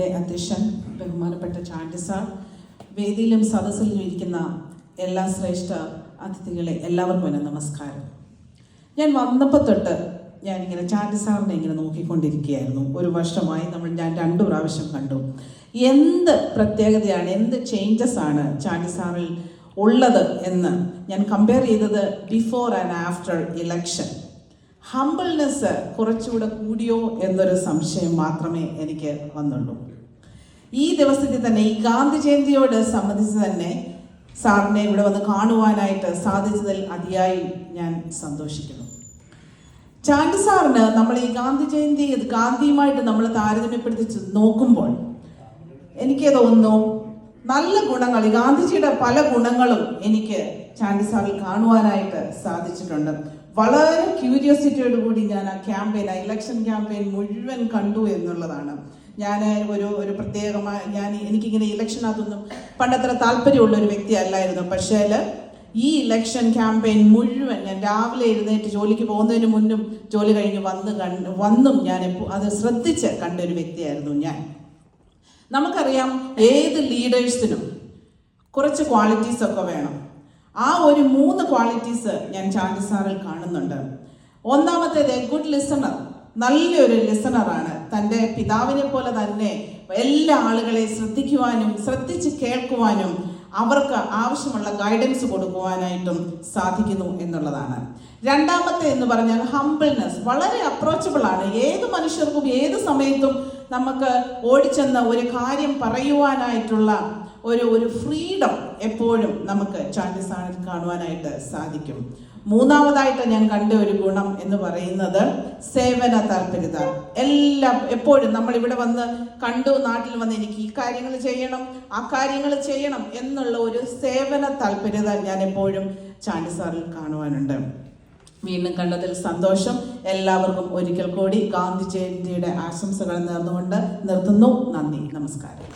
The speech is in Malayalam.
ഇവിടെ അധ്യക്ഷൻ ബഹുമാനപ്പെട്ട ചാണ്ടി സാർ, വേദിയിലും സദസ്സിലും ഇരിക്കുന്ന എല്ലാ ശ്രേഷ്ഠ അതിഥികളെ എല്ലാവർക്കും എൻ്റെ നമസ്കാരം. ഞാൻ വന്നപ്പോൾ തൊട്ട് ഞാനിങ്ങനെ ചാണ്ടി സാറിനെ ഇങ്ങനെ നോക്കിക്കൊണ്ടിരിക്കുകയായിരുന്നു. ഒരു വർഷമായി ഞാൻ 2 പ്രാവശ്യം കണ്ടു. എന്ത് പ്രത്യേകതയാണ്, എന്ത് ചേഞ്ചസ് ആണ് ചാണ്ടി സാറിൽ ഉള്ളത് എന്ന് ഞാൻ കമ്പയർ ചെയ്തത് before and after election. Humbleness കുറച്ചുകൂടെ കൂടിയോ എന്നൊരു സംശയം മാത്രമേ എനിക്ക് വന്നുള്ളൂ. ഈ ദിവസത്തിൽ തന്നെ, ഈ ഗാന്ധി ജയന്തിയോട് സംബന്ധിച്ച് തന്നെ സാറിനെ ഇവിടെ വന്ന് കാണുവാനായിട്ട് സാധിച്ചതിൽ അതിയായി ഞാൻ സന്തോഷിക്കുന്നു. ചാണ്ടി സാറിന് നമ്മൾ ഈ ഗാന്ധി ജയന്തി ഗാന്ധിയുമായിട്ട് നമ്മൾ താരതമ്യപ്പെടുത്തി നോക്കുമ്പോൾ എനിക്ക് തോന്നുന്നു നല്ല ഗുണങ്ങൾ, ഗാന്ധിജിയുടെ പല ഗുണങ്ങളും എനിക്ക് ചാണ്ടി സാറിൽ കാണുവാനായിട്ട് സാധിച്ചിട്ടുണ്ട്. വളരെ ക്യൂരിയോസിറ്റിയോട് കൂടി ഞാൻ ആ ഇലക്ഷൻ ക്യാമ്പയിൻ മുഴുവൻ കണ്ടു എന്നുള്ളതാണ്. ഞാൻ ഒരു പ്രത്യേകമായി എനിക്കിങ്ങനെ ഇലക്ഷനകത്തൊന്നും പണ്ടത്ര താല്പര്യമുള്ള ഒരു വ്യക്തി അല്ലായിരുന്നു. പക്ഷേ ഈ ഇലക്ഷൻ ക്യാമ്പയിൻ മുഴുവൻ ഞാൻ രാവിലെ എഴുന്നേറ്റ് ജോലിക്ക് പോകുന്നതിന് മുന്നും ജോലി കഴിഞ്ഞ് വന്നും ഞാൻ അത് ശ്രദ്ധിച്ച് കണ്ട ഒരു വ്യക്തിയായിരുന്നു ഞാൻ. നമുക്കറിയാം, ഏത് ലീഡേഴ്സിനും കുറച്ച് ക്വാളിറ്റീസ് ഒക്കെ വേണം. ആ ഒരു 3 ക്വാളിറ്റീസ് ഞാൻ ചാണ്ടി സാറിൽ കാണുന്നുണ്ട്. ഒന്നാമത്തേത് ഗുഡ് ലിസണർ. നല്ലൊരു ലിസണറാണ്. തൻ്റെ പിതാവിനെ പോലെ തന്നെ എല്ലാ ആളുകളെ ശ്രദ്ധിച്ച് കേൾക്കുവാനും അവർക്ക് ആവശ്യമുള്ള ഗൈഡൻസ് കൊടുക്കുവാനായിട്ടും സാധിക്കുന്നു എന്നുള്ളതാണ്. രണ്ടാമത്തെ എന്ന് പറഞ്ഞാൽ ഹംബിൾനെസ്. വളരെ അപ്രോച്ചബിൾ ആണ്. ഏത് മനുഷ്യർക്കും ഏത് സമയത്തും നമുക്ക് ഓടിച്ചെന്ന് ഒരു കാര്യം പറയുവാനായിട്ടുള്ള ഒരു ഫ്രീഡം എപ്പോഴും നമുക്ക് ചാണ്ടി സാറിൽ കാണുവാനായിട്ട് സാധിക്കും. മൂന്നാമതായിട്ട് ഞാൻ കണ്ട ഒരു ഗുണം എന്ന് പറയുന്നത് സേവന താല്പര്യത. എപ്പോഴും നമ്മൾ ഇവിടെ വന്ന് കണ്ടു, നാട്ടിൽ വന്ന് എനിക്ക് ഈ കാര്യങ്ങൾ ചെയ്യണം, ആ കാര്യങ്ങൾ ചെയ്യണം എന്നുള്ള ഒരു സേവന താല്പര്യത ഞാൻ എപ്പോഴും ചാണ്ടി സാറിൽ കാണുവാനുണ്ട്. വീണ്ടും കണ്ടതിൽ സന്തോഷം. എല്ലാവർക്കും ഒരിക്കൽ കൂടി ഗാന്ധി ജയന്തിയുടെ ആശംസകൾ നേർന്നുകൊണ്ട് നിർത്തുന്നു. നന്ദി, നമസ്കാരം.